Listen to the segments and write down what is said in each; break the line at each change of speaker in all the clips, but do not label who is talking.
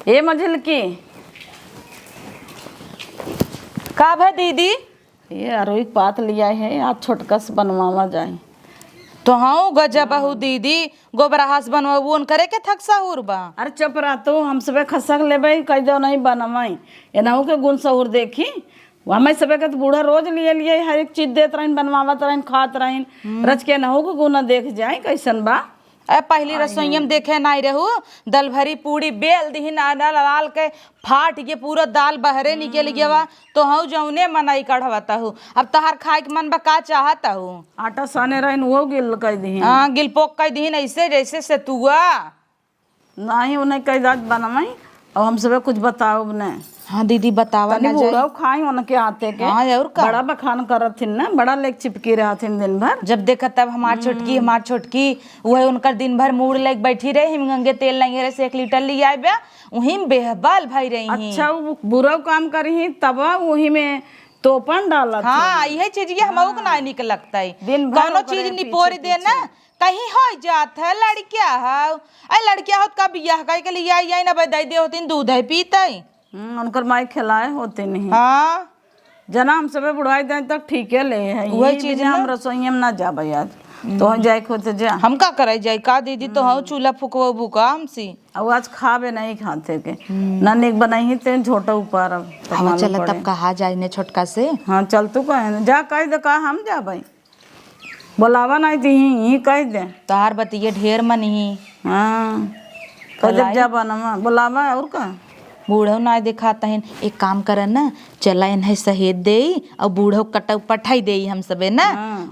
ए मझिल की
का भा दीदी?
ये अरुई पात लिया है, आज छोटका से बनवावा जाए।
तो हाँ गजब बहु दीदी, गोबराहास बनवाऊन करे के थक सहूर बा।
अरे चुप रहा तो हम सबे खसक लेबे कह दो नहीं बनवाई एनाहू के गुण सहूर देखी। हमें सबे के तो बूढ़ा रोज लिए लिए हर एक चीज देत रहीन, बनवावत रहीन, खात रहीन, रच के नहू के गुण देख जाए कैसन बा।
ए पहली रसोईयम देखे नहीं रहू, दल भरी पूड़ी बेल दी लाल के फाट के पूरा दाल बहरे निकल गया। तो हूँ जौने मनाई कढ़वाता हूँ। अब तहार खाए के मन बा का चाहता हूँ?
आटा साने रहीन वो गिल कह दी।
हाँ गिलपोक कह दी ऐसे जैसे सेतुआ
नहीं उन्हें कह दाद बनवाई और हम सबे कुछ बताओ ने।
हाँ दीदी बतावा ना जाए।
बूढ़ा खाई उनके आते के
हाँ और का
बड़ा बखान करत थिन ना, बड़ा लेक चिपकी रहा थिन दिन भर।
जब देखा तब हमार छोटकी वह उनकर दिन भर मूड लेके बैठी रही, हिमगंगे तेल लंगे से 1 लीटर लिया आए वही में बेहबाल भाई रही।
अच्छा वो बुरा काम करी तब वही में तोपन डाला।
हाँ यही चीज ये हमको ना निक लगता है।
दिन भर
कौनो चीज निपोर दे ना कहीं हो जात है लड़किया है। अरे लड़किया हो कब बियाह के लिए आई ना दे दे होती दूध है पीते
उनकर माई खिलाए होते नहीं।
हाँ
जना हम सबे बुढ़ाई दें तक ठीक है ले है
वही चीज
हम रसोई में ना जाबे आज तो हम जाए होते जा।
हम का करे जाए का दीदी? तो हम चूल्हा फुकवा बुका हमसी
अब आज खावे नहीं खाते के ना निक बनाई ते छोटा ऊपर। अब
हवा चला तब कहा जाए ने छोटका से।
हाँ चल तू कहे जा कह दे का हम जाबे बोलावा नहीं दी कह दे
तार बतिये ढेर मन ही।
हाँ कह जा बनवा बोलावा और का
बूढ़ो ना दिखाता है। एक काम कर ना चला इन्हें सहेद दे और बूढ़ो कटा पठाई दे हम सबे ना।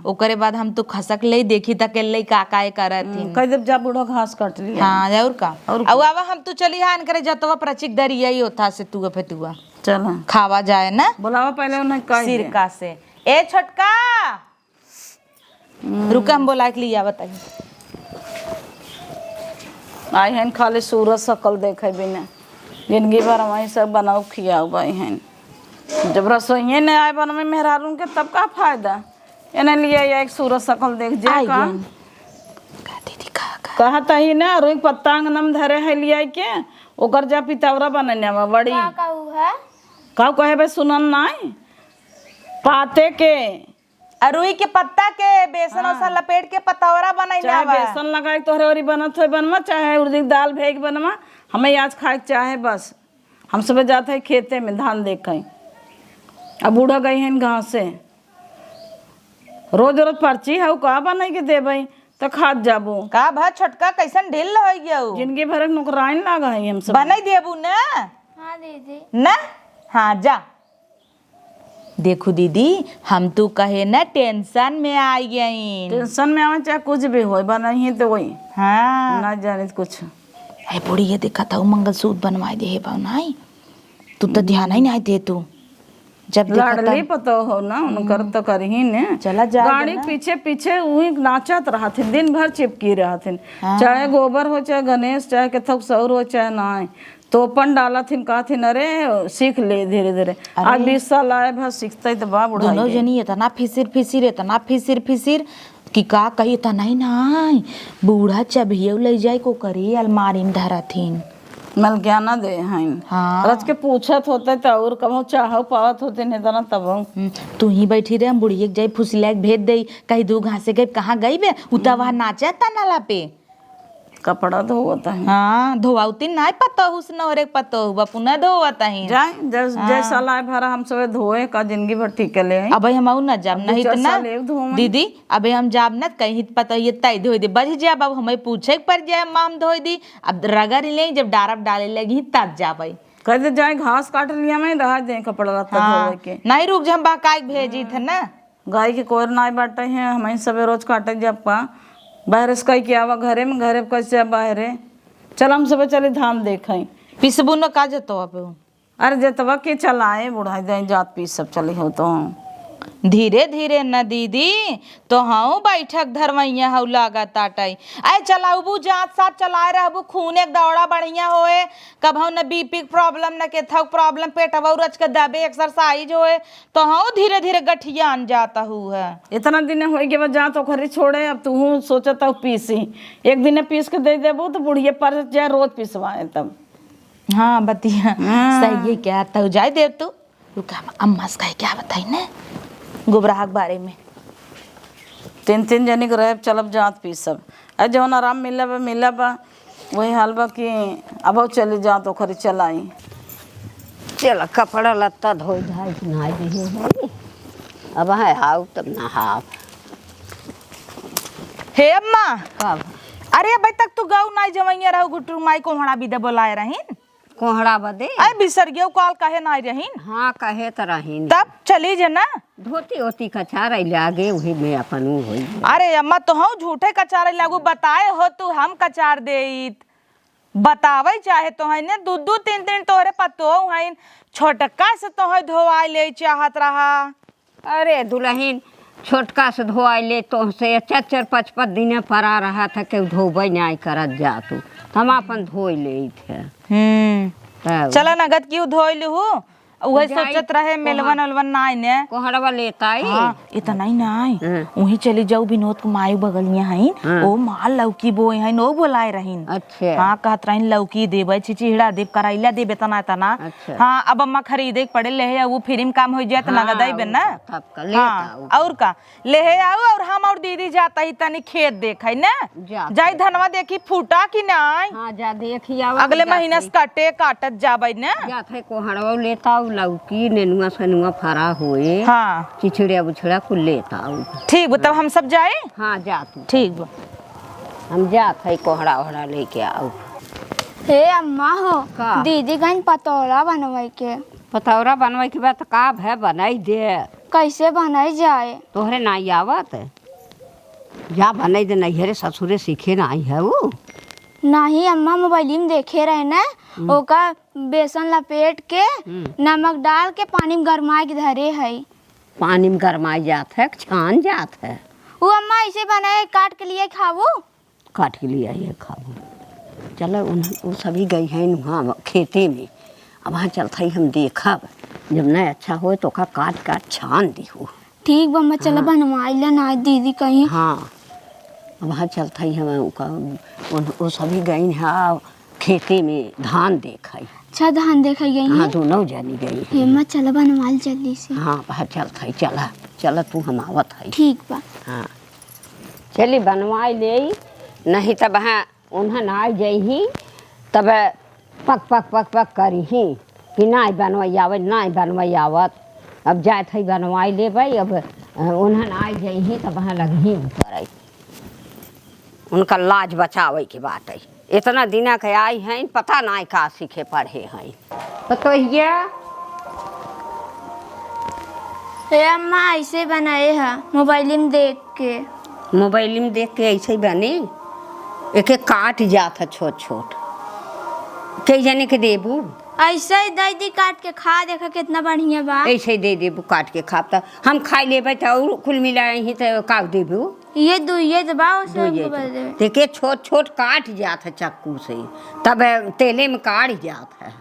ओकरे बाद हम तो खसक ले देखी तक ले का काय करत थी।
कह दे जा बूढ़ो घास काट लिया।
हाँ और का और आवा हम तो चली हान करे जतवा प्रचिक दरिया ही होता से तू फेतुआ
चल
खावा जाए ना।
बोलावा पहले उन्हें कह दे
सिरका से। ए छोटका रुका हम बोला के लिया बताइए।
आई हैं खाली सूरज सकल देखे बिना जिंदगी भर वहीं सब बनाओ खियाओ भाई हैं। जब रसोई ने आए बनवे मेहरारून के तब का फायदा इन्हें लिए एक सूरज सकल देख जाए का
दीदी
कहता ही ना रुई पत्ता अंगनम धरे है लिया के ओकर जा पितौरा बनने में बड़ी का कहे भाई सुनन नहीं पाते के
अरुई के पत्ता के बेसन और सा लपेट के पतौरा बनाई
चाहे बेसन लगाए तोहरे ओरी बनत हो बनवा चाहे उर्दी दाल भेज बनवा हमें आज खाए चाहे बस हम सब जाते हैं खेते में धान देख कहीं। अब बूढ़ा गई हैं घास से रोज रोज पर्ची है का बनाई के दे भाई तो खाद जाबू
का भा छोटका कैसन ढील हो गया
जिंदगी भर नौकराइन लागा है हम सब
बनाई देबू ना।
हाँ दीदी
ना हाँ जा देखो दीदी हम तो कहे ना टेंशन में आ गई।
टेंशन में आवे चाहे कुछ भी हो बनाई तो वही
हाँ
ना जाने कुछ
है बुढ़ी ये देखा था मंगलसूत्र बनवाए दे भाई तू तो ध्यान ही नहीं दे तू जब
लाडली पता हो ना उनकर तो करही ने
चला जा
गाड़ी पीछे पीछे वही नाचत रहा थे दिन भर चिपकी रहा थे। चाहे गोबर हो चाहे गणेश चाहे कथक सौर हो चाहे ना तोपन डाला थिन कहा थिन अरे सीख ले धीरे धीरे आज 20 साल आए भाई सीखते तो बा बुढ़ा
दोनों जनी इतना फिसिर कि का कही था नहीं बूढ़ा चबियो ले जाए को करी अलमारी में धरा थीन
मल क्या ना दे हैं।
हाँ
रच के पूछत होते तो और कहो चाहो पावत होते नहीं तो ना तब
तू ही बैठी रहे हम बुढ़िया जाई फुसला के भेज दई कहीं 2 घासे गई कहाँ गई बे उता वहाँ नाचा था नाला पे
कपड़ा धोता है।
हाँ धोवाउती नहीं पता हुसन और एक पता हुआ पुनः धोवाता ही
जाए जैसा लाए भरा हम सब धोए का जिंदगी भर ठीक ले
अब हम न जाब नहीं तो ना दीदी अब हम जाब न कहीं पता ये तय धो दे बज जाब अब हमें पूछे पर जाए माँ हम धो दी अब रगड़ ले जब डारब डाले लगी तब जाबे
कह दे जाए घास काट लिया मैं रह दे कपड़ा लत्ता धोए के
नहीं रुक जा हम बाकाई भेजी थे ना
गाय के कोर ना बाटे हैं हमें सब रोज काटे जब का बाहर से कहीं क्या घरे में घरे कैसे बाहर चल हम सब चले धाम देखें
पिसबू न का जतो अब
अरे जतवा के चलाए बुढ़ाई दे जात पीस सब चले हो तो
धीरे धीरे न दीदी तो हाँ बैठक धरवैया हऊ लागत आटाई अरे चलाऊ जात साथ चलाए रहबू खून एक दौड़ा बढ़िया होए कब हम न बीपी प्रॉब्लम न के थक प्रॉब्लम पेटवा रच के दबे एक्सरसाइज होए तो हाँ धीरे धीरे गठिया आन जाता है।
इतना दिन हो गया जा तो खरी छोड़े अब तू सोचता पीसी एक दिन पीस के दे देबू तो बुढ़िया पर जाए रोज पिसवाए तब
हाँ बतिया सही है क्या तो जाए देव तू क्या अम्मा से कहे क्या बताई ना गुबराह के बारे में।
3 जनी के रहे चलब जात पी सब अ जौन आराम मिला बा वही हाल बा कि अब चली जात ओखरी चलाई।
चल कपड़ा लत्ता धोई धाई नहा दिए है अब है हाउ तब नहाओ।
हे अम्मा
कब
अरे अभी तक तू गऊ नाई जवैया रहू गुटरू माई कोहड़ा भी दे बोलाए रहीन
कोहड़ा बदे
अरे बिसर गयो कॉल कहे नाई रहीन।
हाँ कहे तो रहीन
तब चली जे ना
धोती ओती कचार आगे वही में अपन ऊ होई।
अरे अम्मा तो हम झूठे कचार लागू बताए हो तू हम कचार देत बतावे चाहे तो है ने 2-3 तोहरे पतो है छोटका से तो है धोवाई ले चाहत रहा।
अरे दुल्हन छोटका से धोआई ले तो से 4-5 दिन परा रहा था कि धोबे नहीं करत जा तू हम अपन धोई ले थे। तब
चला नगद क्यों धोई लू वही सोचत रहे मेलवन अलवन नाई ने
कोहड़वा लेता आई
हाँ, इतना ही नाई वही चली जाऊ विनोद को मायू बगलिया हईन ओ माल लौकी बोए हईन ओ बोलाए रहीन।
अच्छा
हाँ कहत रहीन लौकी देबे चिचिहड़ा देब करैला देबे तना तना।
अच्छा।
हाँ अब अम्मा खरीदे के पड़े ले वो फ्री में काम हो जाए तो नगद आई ना।
तब का ले
हाँ और का ले आओ और हम और दीदी जाता ही तनी खेत देखे ना जाई धनवा देखी फूटा कि नहीं।
हाँ जा देखी
अगले महीना से काटत जाबे ना
जात है कोहड़वा लेता लौकी नेनुआ सनुआ फरा होए
हाँ
चिचड़िया बुछड़ा कुल लेता
ठीक तब हम सब जाए।
हाँ जा तू
ठीक बा
हम जात है कोहड़ा ओहड़ा लेके आओ।
हे अम्मा हो
का?
दीदी गन पतौरा बनवाई के
पतौरा बनवाई के बाद का है बनाई दे
कैसे बनाई जाए।
तोहरे नाई आवत जा बनाई दे नैहरे ससुरे सीखे नाई है वो
नहीं अम्मा मोबाइल में देखे रहे ना ओका बेसन लपेट के नमक डाल के पानी में गरमाए के धरे है।
पानी में गरमाई जात है छान जात है
वो अम्मा ऐसे बनाए काट के लिए खावो
काट के लिए आइए खाओ। चलो वो सभी गई हैं वहाँ खेते में अब वहाँ चलता ही हम देखा जब नहीं अच्छा हो तो का काट काट छान दी हो।
ठीक बम्मा चलो बनवाई ले ना दीदी कहीं।
हाँ वहाँ चलता ही हम वो सभी गई हैं खेते में धान देखाई।
अच्छा धान देखा गई
हाँ
है।
दोनों जानी गई
हे अम्मा चलो बनवाई जल्दी से।
हाँ वहाँ चलता ही चला चला तू हम आवत है।
ठीक बा
हाँ चली बनवाई ले नहीं तब हाँ उन्हें ना जाही तब पक पक पक पक करी ही कि नहीं बनवाई आवत नहीं बनवाई आवत अब जाए थे बनवाई ले भाई अब उन्हें ना जाही तब वहाँ लगी करे उनका लाज बचावे की बात है। इतना दिन के आई हैं पता नहीं का सीखे पढ़े हैं तो ये
हे अम्मा ऐसे बनाए है मोबाइल में देख के।
मोबाइल में देख के ऐसे ही बने एक एक काट जाता छोट छोट कई जने के देबू
ऐसे ही दीदी काट के खा देखा कितना बढ़िया बा।
ऐसे ही दे देबू काट के खाब तो हम खाई लेबै तो और कुल मिलाए ही तो का देबू
ये दुइये दबा उसे
देखे छोट छोट काट जात है चक्कू से तब तेले में काट जात है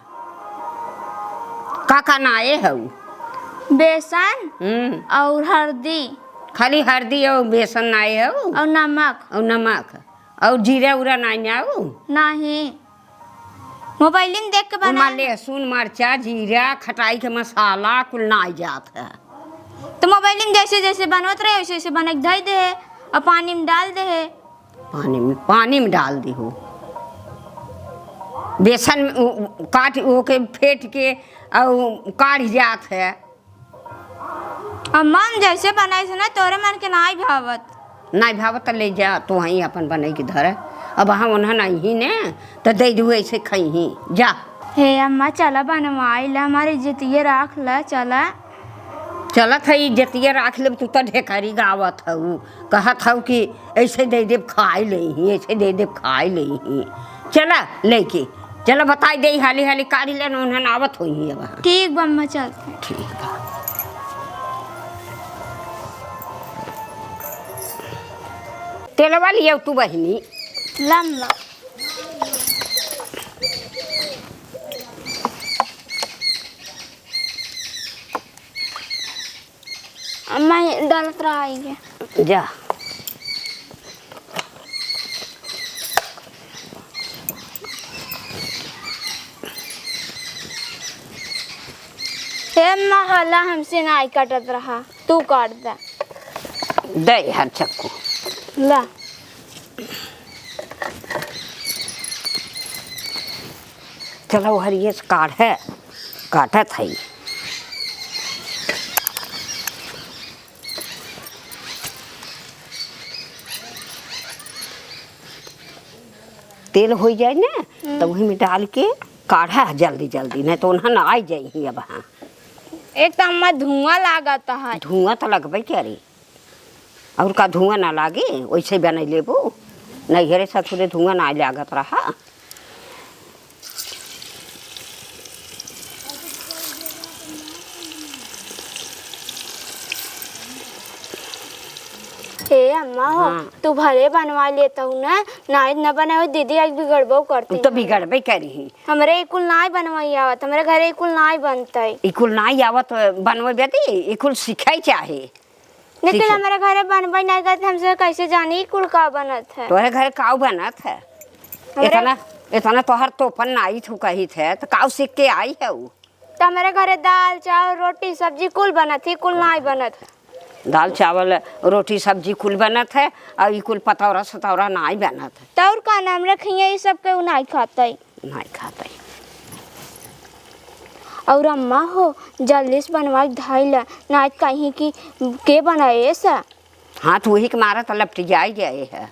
का नाए है
बेसन और हल्दी
खाली हल्दी और बेसन नाए है
और नमक
और जीरा उरा नहीं आओ
नहीं मोबाइल में देख के बना
लहसुन मरचा जीरा खटाई के मसाला कुल नाई जात है।
तो मोबाइल में जैसे जैसे बनवत रहे वैसे वैसे बना के धई दे और पानी में डाल दे
पानी में डाल दी हो बेसन काट ओके फेंट के और काढ़ जात है।
और मन जैसे बनाए से ना तोरे मन के नहीं भावत
तो ले जा तो वहीं अपन बने के धर अब हम उन्हें नहीं ने तो दे दू ऐसे खई ही जा।
हे अम्मा चला बनवाई ला हमारी इज्जतिये राख ला चला
चलत है इज्जतिये राख ले तू तो ढेकरी गावत हऊ कहत हऊ कि ऐसे दे देव खाई ले ही ऐसे दे देव खाई ले ही चला लेके चला बताई दे हाली हाली काढ़ी ले उन्हें आवत हुई अब
ठीक बम्मा चलते
ठीक है। तेलवा लिया तू बहनी
लम ला अम्मा डालत रहा
जा
अम्मा हला हमसे नाई काटत रहा, तू काट दे।
दे हर चक्कू
ला
चलो हरिये से काढ़े काटा था ही। तेल हो जाए ना तो वही में डाल के काढ़ा जल्दी जल्दी, नहीं तो उन्हें ना आ जाए। अब हाँ
एक तो अम्मा धुआं लागता है।
धुआं तो लगबे करे, और का धुआं ना लागे वैसे बना लेबू। नैहरे ससुरे धुआं ना लागत रहा।
हे अम्मा हो, तू भले बनवा लेता हूँ ना, नाई न बनाए दीदी आज बिगड़बो करती।
तो बिगड़बे करी।
हमरे इकुल नाई बनवाई आवत, हमरे घरे इकुल नाई बनतई।
इकुल नाई आवत बनवे दी, इकुल सिखाई चाहे।
लेकिन हमारे घरे बनवाई नहीं करते, हमसे कैसे जानी इकुल का बनत है।
तोहरे घर काऊ बनत है? इतना इतना तोहर तोपन नाई थू कही थे तो काऊ सीख के आई है वो।
तो हमारे घरे दाल चावल रोटी सब्जी कुल बनत है, कुल नाई बनत है।
दाल चावल रोटी सब्जी कुल बनत है, और ई कुल पतौरा सतौरा नाई बनत है।
तो और का नाम रखिए, ये सब के नाई खाते
नाई खाते।
और अम्मा हो जल्दी से बनवाई धाइला, नाई कहीं की के बनाए ऐसा।
हाँ तो वही के मारा तो लपट जाए है,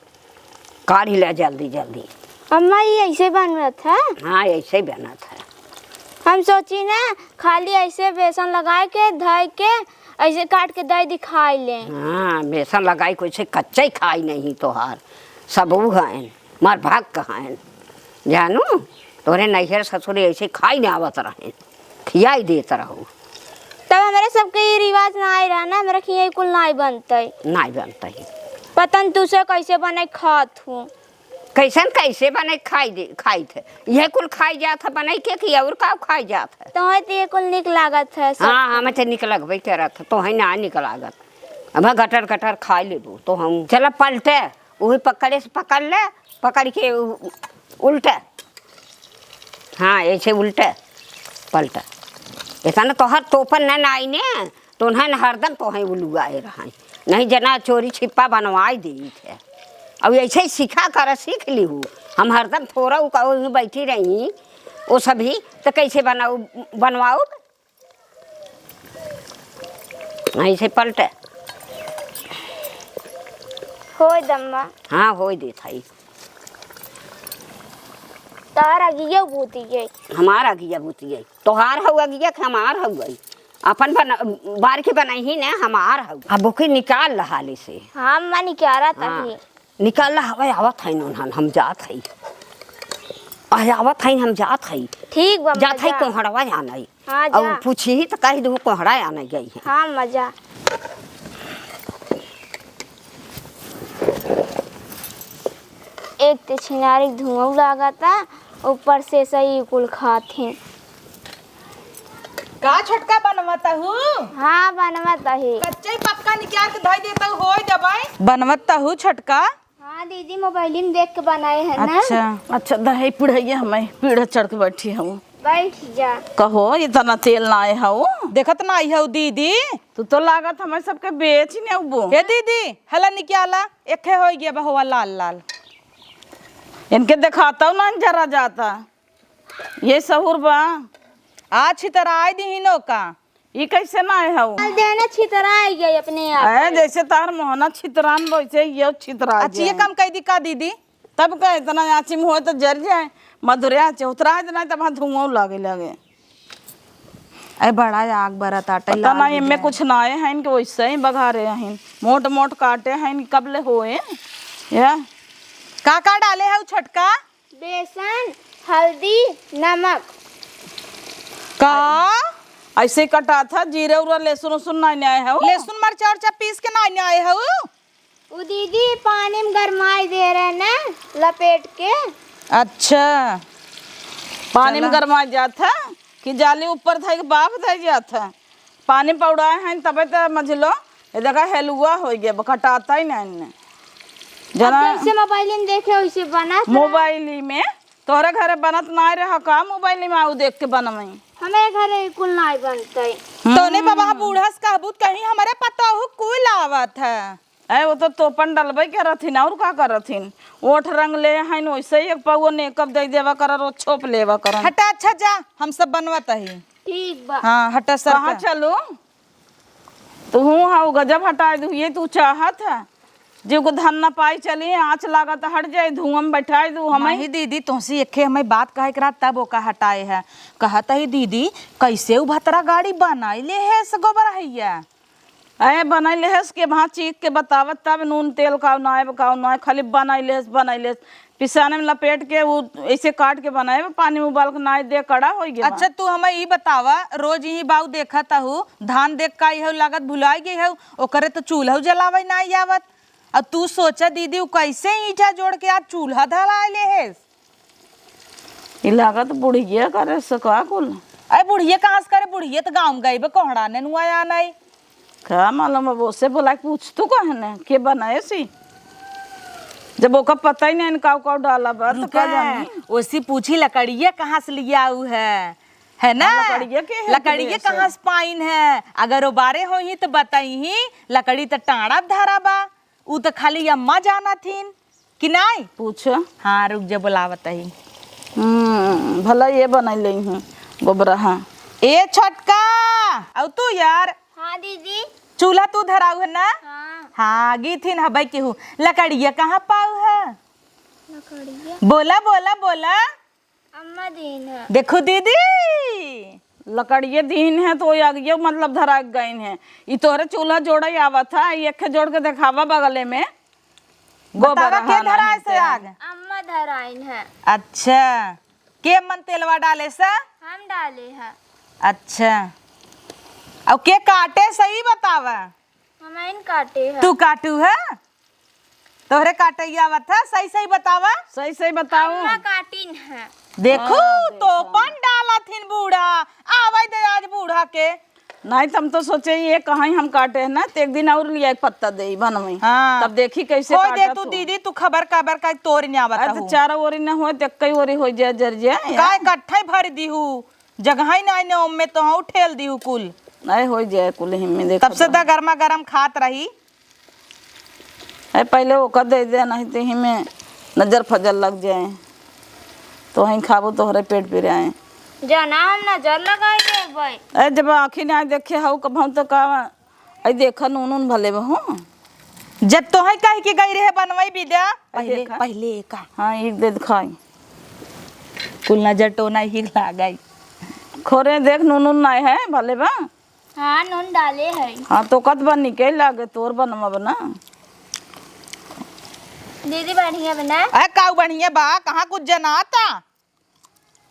काढ़ी ला जल्दी जल्दी।
अम्मा ये ऐसे बनत है?
हाँ ऐसे बनत है।
हम सोची ना खाली ऐसे बेसन लगा के धोई के ऐसे काट के दही दिखाई ले।
हाँ बेसन लगाई कोई से कच्चा ही खाई नहीं तोहार, सब हैं मार भाग कहाँ जानू। तोरे नैहर ससुरे ऐसे खाई नहीं आवत रहे, खियाई देत रहो।
तब हमारे सबके ये रिवाज ना आई रहा ना, हमारे खिया कुल नाई बनते
नहीं बनता ही।
पता न तुसे कैसे बने खात हूँ।
कैसन कैसे बने खाई थे, यह कुल खाई जात है बनाई के कि और का खाई जात है।
तो ये कुल निक लागत है सब।
हाँ हमें तो निकल भाई कह रहा था तो है ना निकल लागत। अब गटर गटर खा लेबू तो हम चला पलटे, वही पकड़े से पकड़ ले, पकड़ के उल्टे। हाँ ऐसे उल्टे पलटे। इतना तोहर तोपन न आई ने तो उन्हें हरदम तो है उलुआए रहा, नहीं जना चोरी छिपा बनवाई दी थे। अब ऐसे ही सीखा कर सीख ली हूँ। हम हरदम थोड़ा कहो बैठी रही वो सभी तो कैसे बनवाओ ऐसे पलटे।
हो दम्मा
हाँ हो देता ही।
तार अगिया भूती गई,
हमारा अगिया भूती गई, तोहार हऊ अगिया कि हमार हऊ गई। अपन बार के बनाई ही ना हमार हऊ। अब बुके निकाल रहा ले से।
हाँ मैं निकाला तभी
निकाल ला हवा आवत है नोन हम जात है। अरे आवत है हम जात है।
ठीक बा
जात है कोहड़वा जाना है।
हाँ
और
जा।
पूछी ही तो कही दो कोहड़ा आने गई है।
हाँ मजा। एक तो छिनारी धुआं लगा था, ऊपर से सही कुल खाते।
का छोटका बनवता हूँ?
हाँ बनवता ही।
कच्चे पक्का निकाल के धोई देता हूँ, हो दबाई बनवता हूँ छोटका।
हाँ दीदी मोबाइल में देख के बनाए है ना।
अच्छा अच्छा दही पिढ़ैया हमें पीढ़ चढ़ के बैठी हूँ।
बैठ जा।
कहो इतना तेल ना आए हूँ,
देखत ना आई हूँ दीदी।
तू तो लागत हमें सबके बेच ही नहीं वो।
हे दीदी हला निकाला, एक हो गया बहुआ लाल लाल।
इनके दिखाता हूँ ना जरा जाता ये सहूर बा।
आज तरह आई दीनो का
ये कैसे ना आए हूँ?
देना छितरा आई गई अपने आप।
जैसे तार मोहना छितरान वैसे ये छितरा
अच्छा ये काम कह दी का दीदी?
तब का इतना आचिम हो तो जर जाए मधुरिया चौतरा नहीं तब वहाँ धुआं लगे लगे।
अरे बड़ा आग बरा ताटा
पता ना इनमें कुछ ना आए हैं इनके वैसे ही बघा रहे हैं, मोट मोट काटे हैं इनके कबले हुए या
का डाले है छोटका?
बेसन हल्दी नमक।
का
ऐसे ही कटा था, जीरे उरा लहसुन उसुन नहीं आए है।
लहसुन मरचा उरचा पीस के नहीं आए है
वो दीदी पानी में गरमाई दे रहे ना लपेट के।
अच्छा
पानी में गरमा जाता कि जाली ऊपर था कि बाप था जाता पानी पौड़ाए हैं तब तो मझलो ये देखा हेलुआ हो गया कटाता ही नहीं जना।
जैसे मोबाइल में देखे वैसे बना।
मोबाइल में तोहरे घरे बनत ना रहा का मोबाइल में आऊ देख के बनवाई।
हमें घरे कुल नहीं बनते।
तोने बाबा बूढ़ा से कहबूत कहीं हमारे पता हो कोई लावत है।
अरे वो तो तोपन डलबे के रहथिन और का करथिन, ओठ रंग ले हन वैसे ही एक पौवा मेकअप दे देवा कर और छोप लेवा कर।
हटा अच्छा जा, हम सब बनवत ही।
ठीक बा।
हाँ हटा सर
कहाँ चलो तू हाँ गजब हटा दू, ये तू चाहत है जीव को धन न पाई चली आँच लागत हट जाए धुआं में बैठा दू हमें।
ही दीदी तुमसे एक हमें बात कहे करा तब ओका हटाए है। कहता ही दीदी कैसे उभतरा गाड़ी बनाई ले है से गोबर हैया।
अरे बनैले है के वहाँ चीख के बतावत तब नून तेल का नाय खाली बनैले पिसाने में लपेट के वो ऐसे काट के बनाए पानी में उबाल के नाय दे कड़ा हो गया।
अच्छा तू हमें ई बतावा, रोज यही बाऊ देखा हूँ धान देख का यह लागत भुलाई गई है ओकरे तो चूल्हा जलावे ना आवत। अब तू सोचा दीदी कैसे ईटा जोड़ के आप चूल्हा धरा ले है।
ये लागत बुढ़िया करे सका कुल।
अरे बुढ़िया कहाँ से करे, बुढ़िया तो गाँव गई बे कोहड़ा ने नुआ नहीं।
क्या मालूम वो से बोला पूछ तू कहने के बनाए सी जब ओका पता ही नहीं काव डाला बा तो का जानी।
उसी पूछी लकड़िया कहाँ से लिया है ना।
लकड़िया के है
लकड़िया कहाँ से पाइन है, अगर वो बारे हो ही तो बताई ही। लकड़ी तो टाड़ा धरा बा, उ तो खाली अम्मा जाना थीन कि नहीं।
पूछ।
हाँ रुक जा बुलावत ही।
भला ये बनैले हूँ गोबरा। हाँ
ए छोटका अब तू यार।
हाँ दीदी।
चूल्हा तू धराऊ है ना।
हाँ
हाँ गी थी हबई के हूँ। लकड़िया कहाँ पाऊ है,
लकड़िया
बोला बोला बोला।
अम्मा दीन है।
देखो दीदी
लकड़िए दीन है तो ये मतलब धरा गई है। ये तोहरे चूल्हा जोड़ा ही आवा था, ये एक जोड़ के दिखावा बगले में
बतावा के धरा से आग।
अम्मा धराइन है।
अच्छा के मन तेलवा डाले सा।
हम डाले हैं।
अच्छा अब के काटे सही बतावा।
हमें इन काटे हैं।
तू काटू है तोहरे काटे आवत था, सही सही बतावा।
सही सही बताऊं।
अम्मा काटिन है।
देखो तो पन डाला थिन बूढ़ा आवे दे आज बूढ़ा के।
नहीं तुम तो सोचे ये कहाँ हम काटे है ना तो एक दिन और लिया एक पत्ता दे बनवे।
हाँ।
तब देखी कैसे
होय दे
काटा
तू दीदी तू खबर का तोरी नहीं आवत
तो चार ओरी न हो तो कई ओरी हो जाए जर जाए
का इकट्ठा भर दीहू जगह ही नहीं ने में तो हूँ ठेल दीहू कुल
नहीं हो जाए कुल हिम्मे देख।
तब से तो गर्मा गर्म खात रही।
पहले वो कर दे दे नहीं तो हिम्मे नजर फजल लग जाए तो वहीं खाबो तोहरे पेट पे आए।
जना हम नजर लगाई देबै।
अरे जब आँखी ना देखे हाउ कब हम तो का अरे देखा नून भले हो
जब तो है कह के गई रहे बनवाई विद्या पहले
देखा?
पहले का।
हाँ एक दे दिखाई
कुल नजर टोना ही लागई।
खोरे देख नून नहीं है भले बा।
हाँ नून डाले है।
हाँ तो कत बन निकल लागे तोर बनवा बना।
दीदी बढ़िया बना।
अरे काऊ बढ़िया बा कहाँ कुछ जनाता।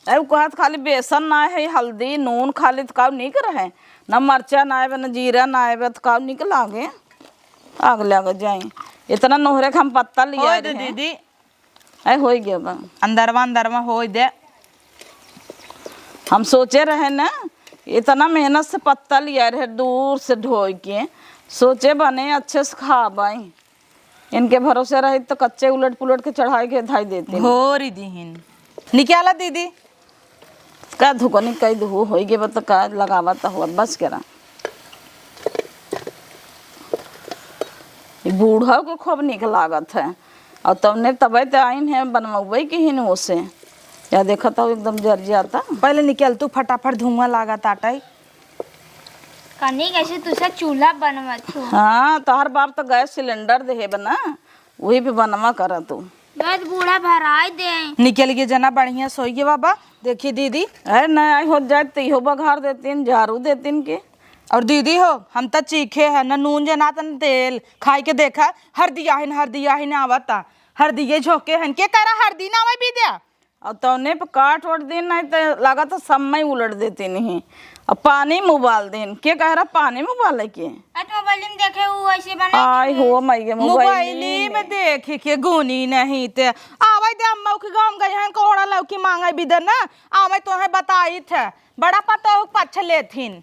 अरे कहत खाली बेसन ना है हल्दी नून खाली तो काव निक रहे न मरचा ना आवे न जीरा ना आवे तो काव निक लागे आग लग जाए। इतना नोहरे के हम पत्ता लिया
होय दे दीदी
अरे हो गया बा।
अंदरवा होय दे।
हम सोचे रहे ना इतना मेहनत से पत्ता लिया रहे दूर से ढो के सोचे बने अच्छे से खा पाई। इनके भरोसे रहे तो कच्चे उलट पुलट के चढ़ाई के धाई देते
हो री दीहिन निकाला दीदी
का धुकनी कई धु हो गए बता का लगावा तो हुआ बस करा। बूढ़ा के खूब निक लागत है और तबने तबे तो आइन है बनवे की ही न से या देखा था एकदम जर जाता।
पहले निकल तू फटाफट धुआं लागा ताटाई।
कनी कैसे तुसा चूल्हा बनवत हो।
हाँ तो हर बाप तो गैस सिलेंडर दे बना वही पे बनवा करा तू।
बस बूढ़ा भराई दे।
निकल गए जना बढ़िया सोई गए बाबा। देखिए दीदी
अरे नहीं आई हो जाए तो इहो बघार देतीन झाड़ू देतीन के।
और दीदी हो हम तो चीखे है न नून जना तन तेल खाई के देखा हरदी आहिन आवता हरदी झोंके हन के करा हरदी ना आवे भी दिया
और तौने पे काट वोट दिन नहीं तो लगा तो समय उलट देती नहीं और पानी में उबाल दिन के कह रहा पानी में उबाले के।
मोबाइल में देखे वो ऐसे बना।
आई हो मैया
मोबाइल में देख के गुनी नहीं ते आवे दे अम्मा के गांव गए हैं कोहड़ा लौकी मांगे बिदर ना आवे तो है बताई थे बड़ा पता हो पछ लेथिन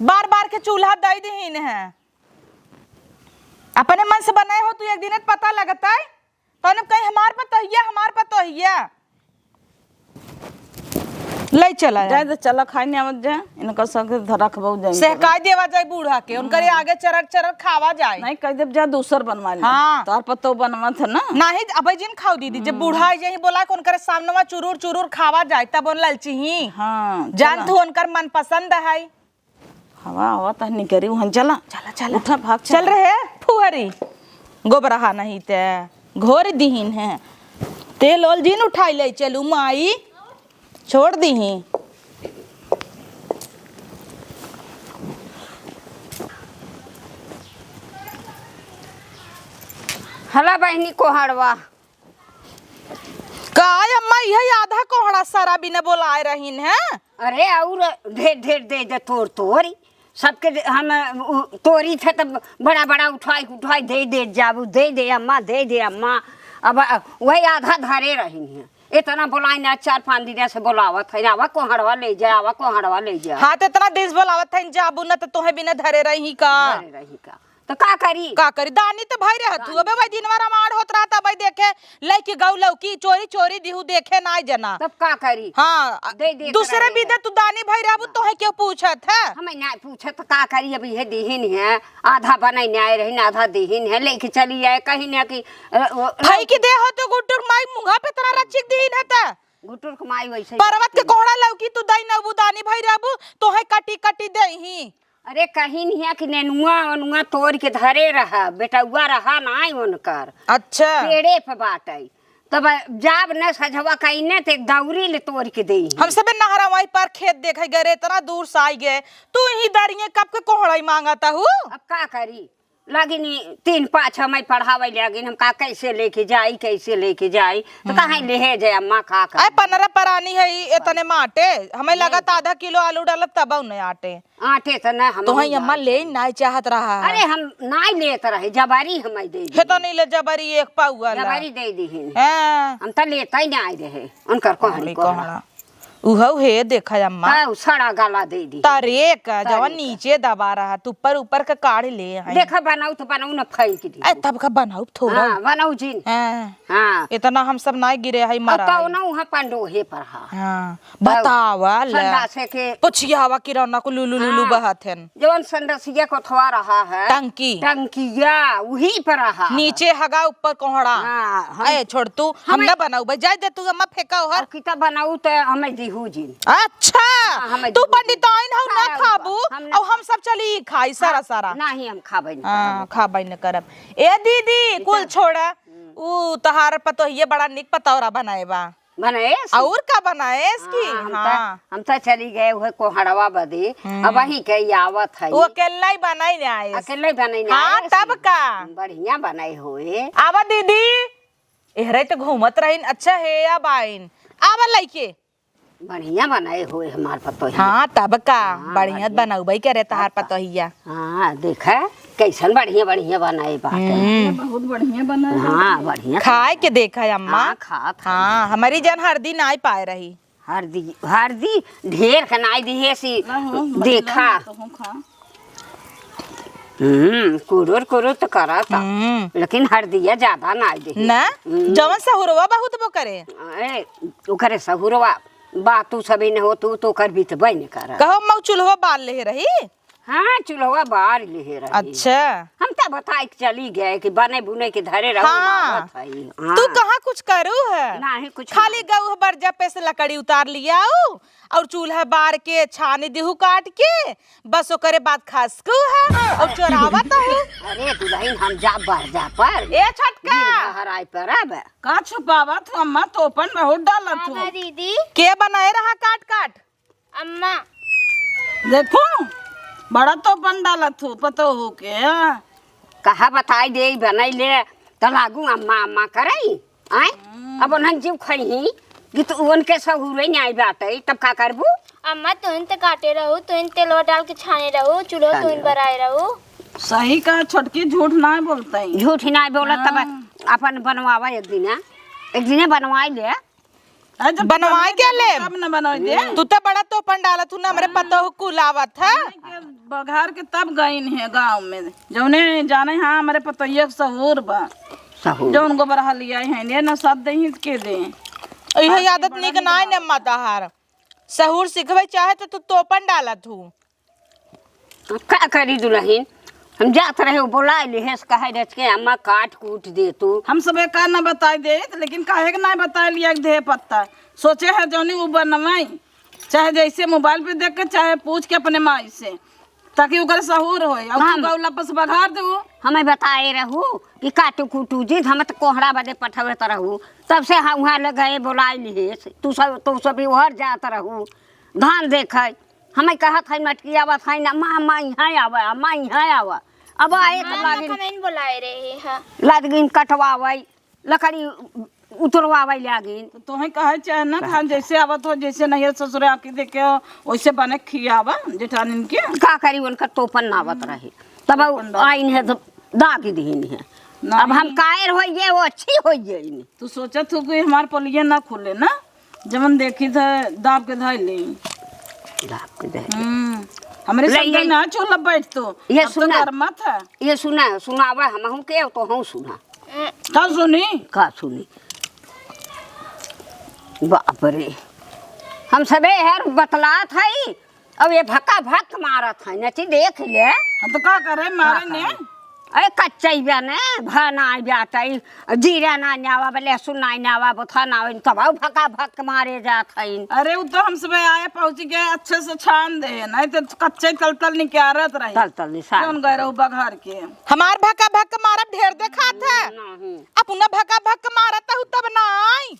बार बार के चूल्हा दई दहीन है अपने मन से बनाए हो तू एक दिन पता लगता है तो कहीं हमार पता हिया ले चला
जाए तो चला खाई नहीं आवत जाए इनका संग रखबो जाए
सहकाई देवा जाए बूढ़ा के उनकर आगे चरक चरक खावा जाए
नहीं कह देब जा दूसर बनवा ले
हाँ।
तार पतो बनवा था ना
नहीं अब जिन खाओ दीदी जब बूढ़ा यही बोला कि उनकर सामने चुरूर चुरूर खावा जाए तब उन ललची ही
हाँ
जान तू उनकर मन पसंद है
हवा हवा तो नहीं करी वहाँ चला
चला चला
उठा भाग
चल रहे फुहरी गोबरहा नहीं ते घोर दीहीन है तेल ओल जिन उठाई ले चलू माई छोड़ दीही
हला बहनी कोहड़वा
का अम्मा यह आधा कोहड़ा सारा बिना बोलाए रहीन है
अरे और ढेर ढेर दे दे तोरी सबके हम तोरी थे तब बड़ा बड़ा उठाई उठाई दे जाबू दे अम्मा अब वही आधा धरे रही है इतना बोलाई ना 4-5 दिन से बोलावत है आवा कोहड़वा ले जा आवा कोहड़वा ले जा
हाँ तो इतना देश बोलावत है जाबू न तो तोहे बिना धरे रही का
धरे रही का तो का करी
दानी तो भाई रह तू अबे भाई दिनवा रामायण होत रहा था भाई देखे लइकी गौ लौकी चोरी चोरी दिहू देखे ना जना
तब का करी
हाँ
दे
दूसरे बिदे तू दानी भाई रहबू तोहे क्यों पूछत है
हमें ना पूछे तो का करी अभी है दीहिन है आधा बनाई न्याय रही आधा दीहिन है लेके चली आए कहीं ना कि
भाई की दे हो तो गुट्टुर माई मुंगा पे तरह रचिक दीन है ता
गुटुर कमाई वैसे
पर्वत के कोहड़ा लौकी तू दाई नबू दानी भाई रहबू तोहे कटी कटी देही
अरे कहीं नहीं है कि नेनुआ ओनुआ तोड़ के धरे रहा बेटुआ रहा ना उनकर
अच्छा
पेड़े पे बाटे तब जाब न सजवा कहीं ते दौरी ले तोड़ के दे
हम सबे नहरा वहीं पर खेत देखे गए इतना दूर से आई गए तू ही दरिये कब के कोहड़ा ही मांगाता हूँ
अब का करी लगिन 3-5 हमें पढ़ावे लगिन हम का कैसे लेके जाई तो कहाँ ले जाए अम्मा का
अरे 15 परानी है इतने माटे हमें लगा था आधा किलो आलू डालब तब नहीं आटे
आटे तो न हम
तो ही अम्मा ले नहीं चाहत रहा है
अरे हम नहीं लेत रहे जबारी हमें दे
हे तो नहीं ले जबरी एक पाउआ
जबारी दे दीहिन
हैं
हम तो लेता ही नहीं रहे उनकर कहानी
कोहड़ा उहौ हे देखा अम्मा
हाँ सड़ा गाला दे दी
तारे का जवन नीचे दबा रहा तू ऊपर का काढ़ ले हैं
देखा बनाऊ तो बनाऊ न फेंक दी
ए तब का बनाऊ थोड़ा
हाँ बनाऊ जी
हैं
हाँ
इतना हम सब नहीं गिरे है मरा
तो ना वहाँ पंडोहे पर हा
हाँ बतावा ले
संडासे के
पुछिया हवा किरौना को लुलु लुलु बहथन
जवन संडसिया को थवा रहा है
टंकी
टंकिया वही पर रहा
नीचे हगा ऊपर कोहड़ा
हाँ
ए छोड़ तू हम ना बनाऊ भाई जाए दे तू अम्मा फेंका हर
और किता बनाऊ तो हमें दीहू जी
अच्छा
हमें
तू
दीहू
पंडिताइन हौ ना
हाँ,
खाबू
हम
और हम सब चली खाई सारा
नहीं हम खाबे नहीं
हाँ खाबाई न करब ए दीदी कुल छोड़ा ऊ तहार पतोहिए बड़ा निक पतौरा बनाए बा
बनाए
और का बनाए इसकी हाँ
हम तो चली गए हुए कोहड़वा बदे अब वही के आवत है
वो अकेला ही बनाई ने आए
अकेले बनाई
हाँ तब का
बढ़िया बनाए हुए
आवा दीदी एहरे तो घूमत रहीन अच्छा है या बाइन आवा लइके
बढ़िया बनाए हुए हमार पतोही
हाँ तब का बढ़िया बनाऊ भाई करे तहार पतोहिया
हाँ देखा कैसन बढ़िया बढ़िया बनाए बाटे
बहुत बढ़िया बना
हाँ बढ़िया
खाए के देखा अम्मा
हाँ खा
हाँ हमारी जन हरदी ना पाए रही
हरदी ढेर खनाई दी है सी देखा कुरुर कुरुर तो करा था लेकिन हरदिया ज्यादा ना दे
ना जवन सहुरवा बहुत वो करे
ए ओकरे सहुरवा बातू सभी ने हो तू तो कर भी तो बन कर
कहो मऊ चूल्हा बाल ले रही
हाँ चूल्हा बाहर ले रही
अच्छा
हम तो बताए के चली गए कि बने बुने के धरे रहो
हाँ। तू कहाँ कुछ करू है
नहीं कुछ
खाली गऊ बरजा पे से लकड़ी उतार लिया और चूल्हा बार के छानी दिहू काट के बस ओकरे बाद खसकू है और चोरावत है
अरे दुल्हन हम जा बाहर जा पर
ए छटका
हराई पर अब
का छुपावा तू अम्मा तोपन बहुत डाला तू
हाँ दीदी
के बनाए रहा काट काट
अम्मा
देखो बड़ा तोपन डाला तू पतो हो के
कहा बताई दे बनाई ले तो लागू अम्मा अम्मा करई आए अब उन्हन जीव खई कि तू उनके सहुरे नहीं आई बाटे तब का करबू
अम्मा तुन ते काटे रहो तुन तेलवा डाल के छाने रहो चूल्हा तुन बनाए रहो
सही का छोटकी झूठ ना बोलता है
झूठ नहीं बोला तब अपन बनवावा एक दिन बनवाई ले
बनवाए के ले
कब न बनवा दे
तू तो बड़ा तोपन डाला तू ना हमरे पतो कुलावत है
बघार के तब गईन है गांव में जौने जाने हाँ हमारे पतोइया सहूर बा
सहूर
जौन गोबर हलिया है ने न सब दही के दे
यह आदत निक नाय ने माता हार सहूर सिखवे चाहे तो तू तोपन डालत हूँ।
का करी दुल्हन, हम जात रहे बोला लेहेस कहे रच के अम्मा काट कूट दे तू।
हम सब का ना बताई दे, लेकिन काहे के ना बताए लिया दे पत्ता सोचे है जौनी वो बनवाई, चाहे जैसे मोबाइल पे देख के चाहे पूछ के अपने माई से, ताकि ओकर सहूर होए और तू गौला पर से बघार दे।
हमें बताए रहू कि काटू कूटू जी, हम तो कोहरा बदे पठवे तो रहू, तब से हम वहाँ लग गए बोला लेहेस तू सब उहर जात रहू धान देख। हमें कहत है मटकी आवत है ना माँ यहाँ आवा माँ यहाँ आवा, अब आए तो लागिन
बुलाए रहे हैं
लागिन कटवावई लकड़ी उतरवावई लागिन।
तो तोहे कहे चाहे ना खान जैसे आवत हो, जैसे नहीं ससुर आके देखे हो वैसे बने खियावा जेठानिन के।
का करी उनका तोपन नावत रहे, तब आइन है तो दाग दीन है। अब हम कायर हो ये वो अच्छी हो जाए।
तू सोचत हो कि हमार पलिया ना खुले ना, जमन देखी था दाब के धाई ले हमारे संगे ना चोला बैठ तो
ये
अब तो
सुना
मत है।
ये सुनावा हम के तो हम सुना
का सुनी
का सुनी। बाप रे, हम सबे हर बतलात है अब ये भक्का भक्त मारत है नची देख ले।
हम तो का करे मारे ने
अरे कच्चा ने भना जाते जीरा ना नावा लहसुन ना नावा बथा ना तब भक्का भक्त मारे जात है।
अरे वो तो हम सब आए पहुंच गए अच्छे से छान दे, नहीं तो कच्चे तल तल निकारत रही
तल निशान
कौन गए रहू बघार के।
हमार भका भक मारब ढेर देखात है, अपना भका भक मारत हूँ तब नाई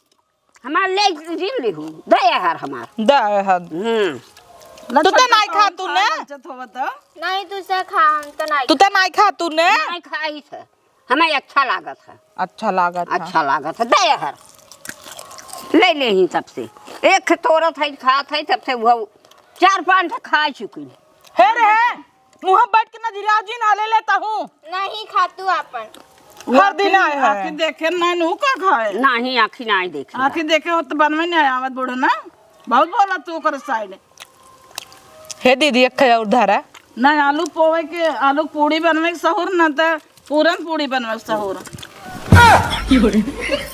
हमार ले जिन लिहू दया हर हमार
दे तू तो नहीं खा तू ने
नहीं तू से खा, हम तो नहीं
तू तो नहीं खा तू ने
नहीं खाई थे हमें अच्छा लागत है।
अच्छा लागत है।
अच्छा लागत है दया हर ले ले ही तब से एक तोरत है खात है तब से वो 4-5 खा चुकी
हे रे मुँह बैठ के ना जिराजी ना ले लेता हूँ।
नहीं खा तू अपन
हर दिन आए है
आखिर देखे ना नू का खाए
नहीं आखी नहीं देख
आखिर देखे हो तो बनवे नहीं आवत बूढ़ो ना बहुत बोला तू कर साइड।
हे दीदी एक और धरा
ना आलू पोवे के आलू पूड़ी बनवे के सहूर ना तो पूरन पूड़ी बनवे के सहूर।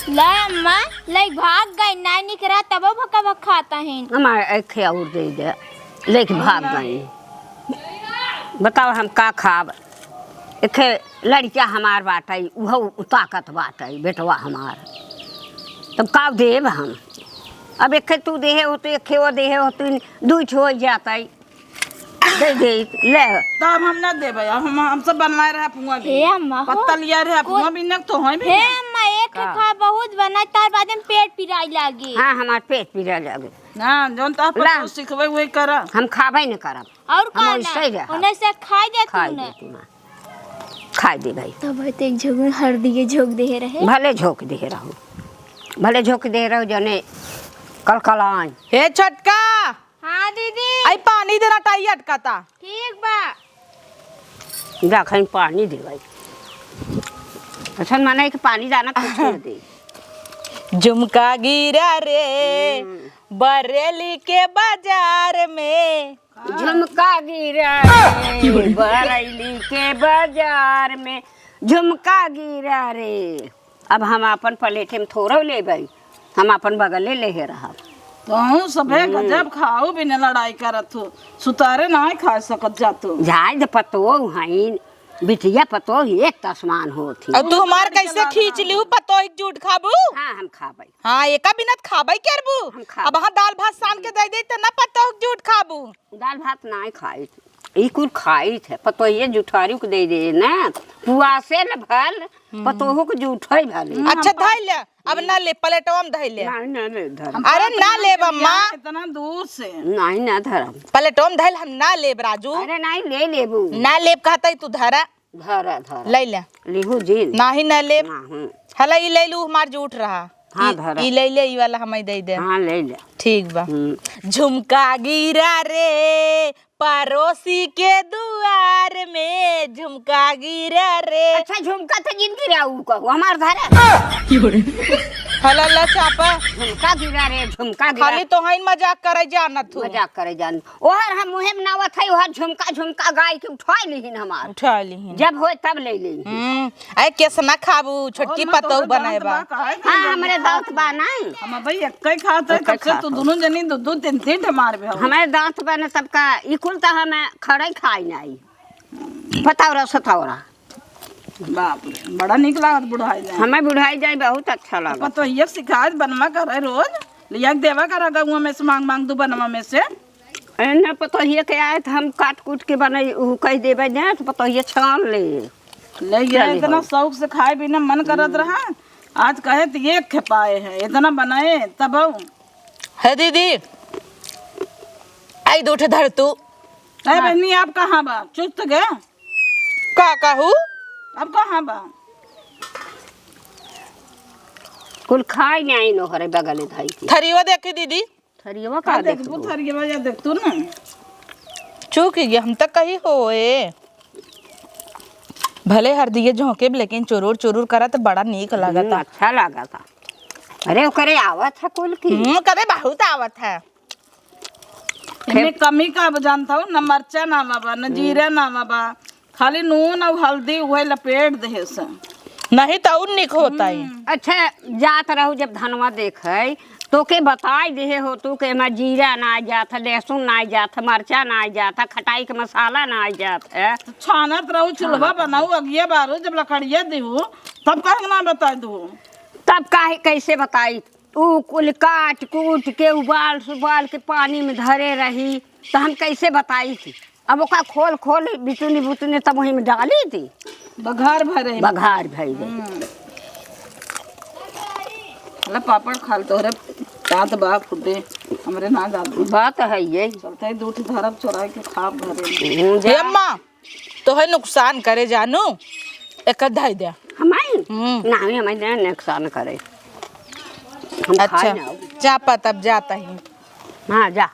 ले अम्मा ले भाग गई नहीं निकरा तब भक्का भक्का खाता है।
हमारे एक और दे दे लेके भाग गई। बताओ हम का खाब, एक लड़किया हमार बाटाई वह ताकत बाटाई बेटवा हमार, तब का देव हम। अब एक तू देहे हो तो एक वो देहे हो तो दू हो जाता दे दे ले
तब हम ना देबे, हम सब बनवाए रहे पुआ भी
हे अम्मा हो।
पत्ता लिया रहे पुआ भी न तो है भी
हे अम्मा एक खा बहुत बना तार बाद में पेट पिराई लागी।
हाँ हमार पेट पीड़ा लगे
ना जोन ता पर सिखबे वही कर
हम खाबे न करब
और का
सही रहा
उन्हें से खाई दे
खाई
तूने
दे तू ना खाई दे भाई
तब एक झोंक हल्दी के झोंक दे रहे
भले झोंक दे रहो भले झोंक दे रहो जने कलकलान।
हे छटका
हाँ दीदी
आई पानी देना टाई अटकाता।
ठीक बा
जा खैन पानी दे भाई अच्छा माने कि पानी जाना कुछ न दे।
झुमका गिरा रे बरेली के बाजार में,
झुमका गिरा रे बरेली के बाजार में, झुमका गिरा रे। अब हम अपन प्लेटे में थोड़ा ले भाई हम अपन बगले ले रहा
तो सबे गजब खाओ बिना लड़ाई करत हो, सुतारे ना खा सकत जातो
जाय पतो हईन बिटिया पतो एक तस्मान होती।
और तू हमार कैसे खींच लिहू पतो एक झूठ खाबू।
हाँ हम खाबै
हाँ एका बिनत खाबै करबू।
हम खाबै।
अब हाँ दाल भात सान के दे दे त ना पतो झूठ खाबू।
दाल भात नहीं खाई ई कुल खाई थे पतो ये जुठारी को दे दे ना पुआ से न भल पतो को जुठाई भले।
अच्छा धइ ले अब ना ले प्लेटवा में धइ ले।
नहीं नहीं धर
अरे ना लेब अम्मा
इतना दूर से
नहीं ना धरम
प्लेटवा में धइल हम ना लेब राजू।
अरे नहीं ले लेबू
ना लेब कहता तू धरा
धरा धरा
ले ले
लिहू जी
नाही ना लेब।
हाँ
हला ई ले लू हमार झूठ रहा।
हाँ धरा
ई ले ले ई वाला हमें दे दे।
हाँ ले ले
ठीक बा। झुमका गिरा रे पड़ोसी के दुआर में झुमका गिरा रे।
अच्छा झुमका तो जिन गिरा ऊ कहू हमार धरे
हला चापा
झुमका गिरा रे झुमका गिरा
खाली तो हइन मजाक करे जानत हूँ।
मजाक करे जान ओहर हम मुहे में नावत है ओहर झुमका झुमका गाय के उठा लीहिन हमार
उठा ली
जब होए तब ले ली
अरे केसना खाबू छोटकी पतौ बनाएबा।
हाँ हमरे दांत बा नहीं
हम भाई एक खाते है कब से तू दोनों जनी दो तीन तीन मार बे
हमारे दांत बने तब का इकुल तो हमें खड़े खाई नहीं पतावरा सतावरा
बाप रे बड़ा निक लागत बुढ़ाई जाए
हमें बुढ़ाई जाए बहुत अच्छा लगा
पतो ये शिकायत बनवा कर है रोज लिया के देवा कर गहुआ में से मांग दू बनवा में से
न पतो ये के आए तो हम काट कूट के बने ऊ कह देबे न तो पतो ये छान ले
ये इतना शौक से खाए पीने मन करत रहा आज कहे तो ये खपाए है इतना बनाए तब
है दीदी आई दूठे धर तू।
अरे बहनी आप कहाँ बा चुस्त गए
का कहू
अब कहाँ बा
कुल खाई नहीं नो हरे बगले धाई के
थरीवा देखी दीदी
थरियवा का देख
देख बुथर के वजह देख तू ना
चूक गया हम तक कही होए भले हर दिए झोंके लेकिन चुरूर चुरूर करा तो बड़ा नीक लगा था।
अच्छा लगा था अरे ओकरे आवत है कुल की
कदे बहुत आवत है।
इनमें कमी का जानता हूँ न मरचा ना बा न जीरा ना बा खाली नून और हल्दी वही लपेट दे से
नहीं तो और निक होता ही।
अच्छा जात रहू जब धनवा देखे तो के बताई दे हो तू के में जीरा ना जात लहसुन ना जात मरचा ना जात खटाई के मसाला ना जात है
छानत रहू चूल्हा बनाऊ अगिया बारू जब लकड़िया दू तब कहे ना बता दू
तब काहे कैसे बताई ऊ कुल काट कूट के उबाल सुबाल के पानी में धरे रही तो हम कैसे बताई थी अब ओका खोल खोल बितुनी बुतुनी तब वही में डाली थी
बघार भरे
बघार भई
पापड़ खाल तोहरे दांत बा फुटे हमरे ना दांत
बात है ये
चलते दूठ धरब चोराई के खाप भरे
हे अम्मा तो है नुकसान करे जानू एक धाई दे
हमारी नहीं हमें नुकसान करे हम
अच्छा
खाए ना
चापा तब जाता ही।
हाँ जा